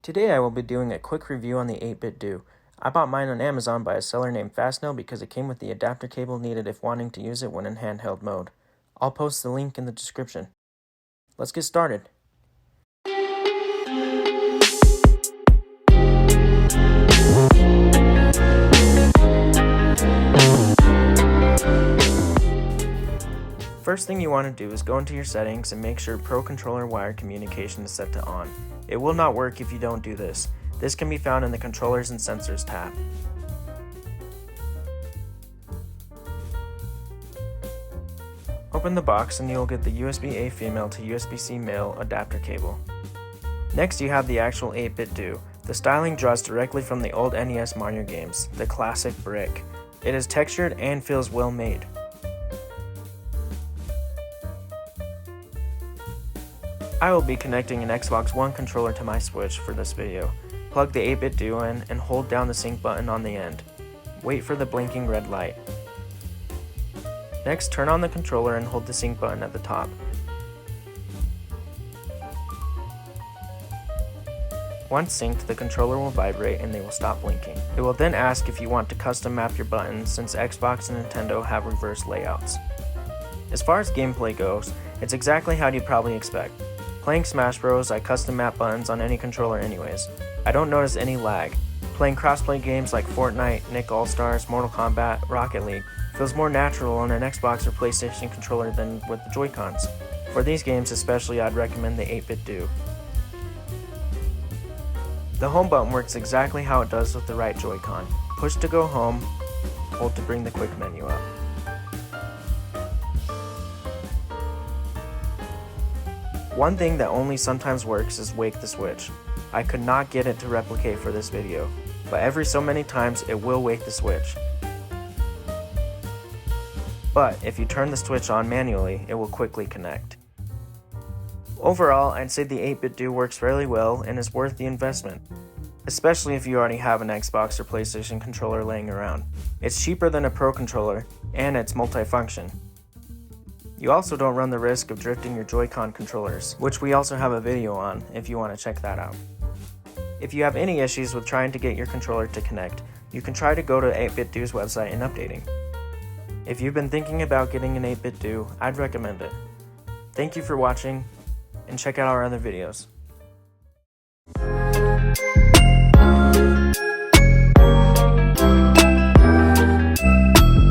Today I will be doing a quick review on the 8BitDo. I bought mine on Amazon by a seller named Fastnail because it came with the adapter cable needed if wanting to use it when in handheld mode. I'll post the link in the description. Let's get started. First thing you want to do is go into your settings and make sure Pro Controller wired communication is set to on. It will not work if you don't do this. This can be found in the Controllers and Sensors tab. Open the box and you'll get the USB-A female to USB-C male adapter cable. Next you have the actual 8BitDo. The styling draws directly from the old NES Mario games, the classic brick. It is textured and feels well made. I will be connecting an Xbox One controller to my Switch for this video. Plug the 8BitDo in and hold down the sync button on the end. Wait for the blinking red light. Next, turn on the controller and hold the sync button at the top. Once synced, the controller will vibrate and they will stop blinking. It will then ask if you want to custom map your buttons since Xbox and Nintendo have reverse layouts. As far as gameplay goes, it's exactly how you'd probably expect. Playing Smash Bros, I custom map buttons on any controller anyways. I don't notice any lag. Playing crossplay games like Fortnite, Nick All-Stars, Mortal Kombat, Rocket League feels more natural on an Xbox or PlayStation controller than with the Joy-Cons. For these games especially, I'd recommend the 8BitDo. The home button works exactly how it does with the right Joy-Con. Push to go home, hold to bring the quick menu up. One thing that only sometimes works is Wake the Switch. I could not get it to replicate for this video, but every so many times it will wake the Switch. But if you turn the switch on manually, it will quickly connect. Overall, I'd say the 8BitDo works fairly well and is worth the investment, especially if you already have an Xbox or PlayStation controller laying around. It's cheaper than a Pro controller, and it's multifunction. You also don't run the risk of drifting your Joy-Con controllers, which we also have a video on if you want to check that out. If you have any issues with trying to get your controller to connect, you can try to go to 8BitDo's website and updating. If you've been thinking about getting an 8BitDo, I'd recommend it. Thank you for watching, and check out our other videos.